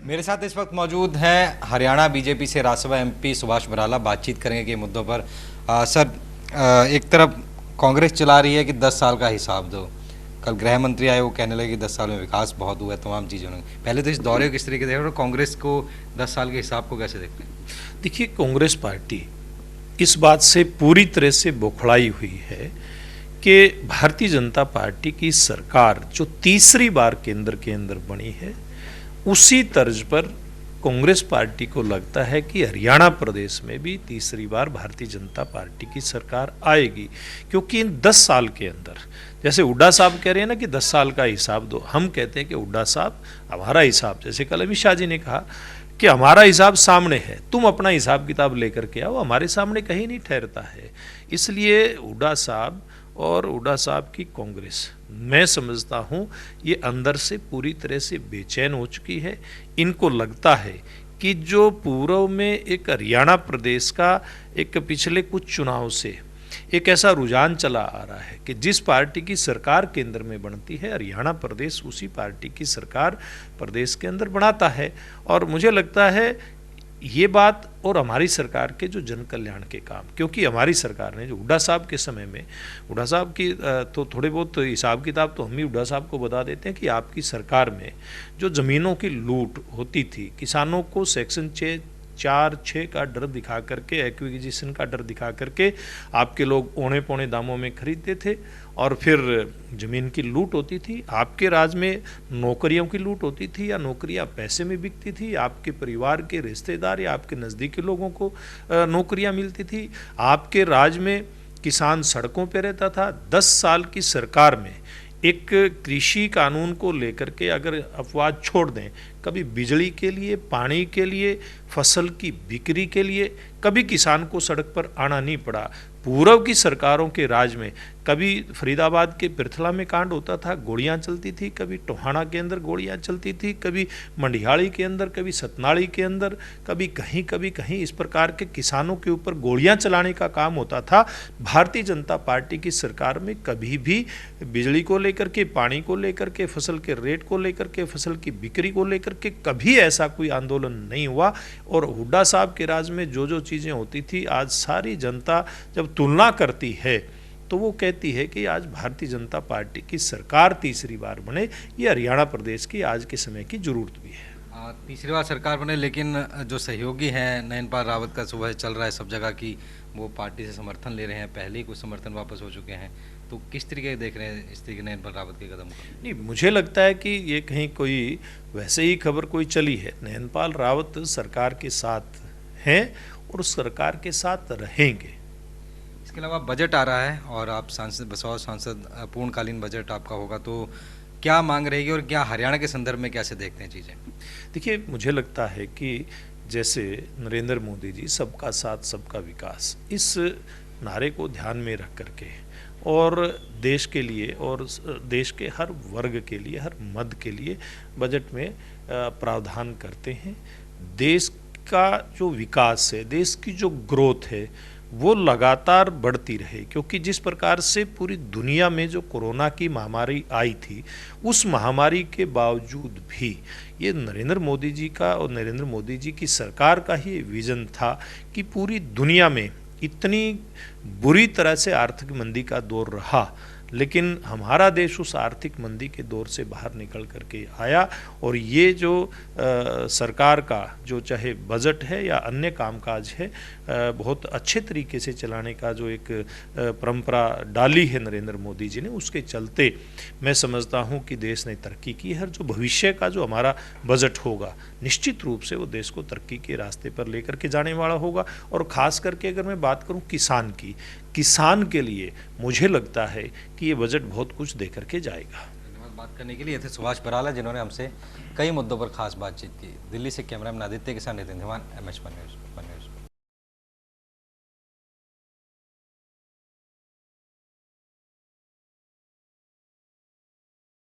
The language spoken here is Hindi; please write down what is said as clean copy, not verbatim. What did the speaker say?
मेरे साथ इस वक्त मौजूद हैं हरियाणा बीजेपी से राज्यसभा एमपी सुभाष बराला। बातचीत करेंगे कि मुद्दों पर। सर, एक तरफ कांग्रेस चला रही है कि 10 साल का हिसाब दो। कल गृह मंत्री आए, वो कहने लगे कि 10 साल में विकास बहुत हुआ है, तमाम चीज़ों में। पहले तो इस दौरे को किस तरीके से देख रहे हो और कांग्रेस को 10 साल के हिसाब को कैसे देखते हैं? देखिए, कांग्रेस पार्टी इस बात से पूरी तरह से बौखलाई हुई है कि भारतीय जनता पार्टी की सरकार जो तीसरी बार केंद्र के अंदर बनी है, उसी तर्ज पर कांग्रेस पार्टी को लगता है कि हरियाणा प्रदेश में भी तीसरी बार भारतीय जनता पार्टी की सरकार आएगी। क्योंकि इन 10 साल के अंदर, जैसे हुड्डा साहब कह रहे हैं ना कि 10 साल का हिसाब दो, हम कहते हैं कि हुड्डा साहब हमारा हिसाब, जैसे कल अमित शाह जी ने कहा कि हमारा हिसाब सामने है, तुम अपना हिसाब किताब लेकर के आओ, हमारे सामने कहीं नहीं ठहरता है। इसलिए हुड्डा साहब और हुड्डा साहब की कांग्रेस, मैं समझता हूँ ये अंदर से पूरी तरह से बेचैन हो चुकी है। इनको लगता है कि जो पूर्व में एक हरियाणा प्रदेश का एक पिछले कुछ चुनाव से एक ऐसा रुझान चला आ रहा है कि जिस पार्टी की सरकार केंद्र में बनती है, हरियाणा प्रदेश उसी पार्टी की सरकार प्रदेश के अंदर बनाता है। और मुझे लगता है ये बात और हमारी सरकार के जो जन कल्याण के काम, क्योंकि हमारी सरकार ने जो हुड्डा साहब के समय में, हुड्डा साहब की तो थोड़े बहुत हिसाब किताब तो हम ही हुड्डा साहब को बता देते हैं कि आपकी सरकार में जो ज़मीनों की लूट होती थी, किसानों को सेक्शन 4-6 का डर दिखा करके, एक्विजिशन का डर दिखा करके आपके लोग औने पौने दामों में खरीदते थे और फिर ज़मीन की लूट होती थी। आपके राज में नौकरियों की लूट होती थी या नौकरियां पैसे में बिकती थी, आपके परिवार के रिश्तेदार या आपके नज़दीकी लोगों को नौकरियां मिलती थी। आपके राज में किसान सड़कों पर रहता था। 10 साल की सरकार में एक कृषि कानून को लेकर के अगर अपवाद छोड़ दें, कभी बिजली के लिए, पानी के लिए, फसल की बिक्री के लिए कभी किसान को सड़क पर आना नहीं पड़ा। पूर्व की सरकारों के राज में कभी फरीदाबाद के पिरथला में कांड होता था, गोलियां चलती थी, कभी टोहाना के अंदर गोलियां चलती थी, कभी मंडिहाड़ी के अंदर, कभी सतनाड़ी के अंदर, कभी कहीं इस प्रकार के किसानों के ऊपर गोलियां चलाने का काम होता था। भारतीय जनता पार्टी की सरकार में कभी भी बिजली को लेकर के, पानी को लेकर के, फसल के रेट को लेकर के, फसल की बिक्री को लेकर के कभी ऐसा कोई आंदोलन नहीं हुआ। और हुड्डा साहब के राज में जो जो चीज़ें होती थी, आज सारी जनता जब तुलना करती है तो वो कहती है कि आज भारतीय जनता पार्टी की सरकार तीसरी बार बने, ये हरियाणा प्रदेश की आज के समय की जरूरत भी है। तीसरी बार सरकार बने, लेकिन जो सहयोगी हैं, नयनपाल रावत का सुबह चल रहा है सब जगह की वो पार्टी से समर्थन ले रहे हैं, पहले ही कुछ समर्थन वापस हो चुके हैं। तो किस तरीके देख रहे हैं इस तरीके नयनपाल रावत के कदम को? नहीं, मुझे लगता है कि ये कहीं कोई वैसे ही खबर कोई चली है। नयनपाल रावत सरकार के साथ हैं और सरकार के साथ रहेंगे। इसके अलावा बजट आ रहा है और आप सांसद, बसौर सांसद, पूर्णकालीन बजट आपका होगा, तो क्या मांग रहेगी और क्या हरियाणा के संदर्भ में कैसे देखते हैं चीज़ें? देखिए, मुझे लगता है कि जैसे नरेंद्र मोदी जी सबका साथ सबका विकास, इस नारे को ध्यान में रख करके और देश के लिए और देश के हर वर्ग के लिए, हर मद के लिए बजट में प्रावधान करते हैं। देश का जो विकास है, देश की जो ग्रोथ है, वो लगातार बढ़ती रहे। क्योंकि जिस प्रकार से पूरी दुनिया में जो कोरोना की महामारी आई थी, उस महामारी के बावजूद भी ये नरेंद्र मोदी जी का और नरेंद्र मोदी जी की सरकार का ही विजन था कि पूरी दुनिया में इतनी बुरी तरह से आर्थिक मंदी का दौर रहा, लेकिन हमारा देश उस आर्थिक मंदी के दौर से बाहर निकल करके आया। और ये जो सरकार का जो चाहे बजट है या अन्य कामकाज है, बहुत अच्छे तरीके से चलाने का जो एक परंपरा डाली है नरेंद्र मोदी जी ने, उसके चलते मैं समझता हूँ कि देश ने तरक्की की है। जो भविष्य का जो हमारा बजट होगा, निश्चित रूप से वो देश को तरक्की के रास्ते पर लेकर के जाने वाला होगा। और ख़ास करके अगर मैं बात करूँ किसान की, किसान के लिए मुझे लगता है कि ये बजट बहुत कुछ दे करके जाएगा। धन्यवाद बात करने के लिए। ये थे सुभाष बराला, जिन्होंने हमसे कई मुद्दों पर खास बातचीत की। दिल्ली से कैमरामैन आदित्य के साथ नितिन धीमान, MS1 न्यूज़।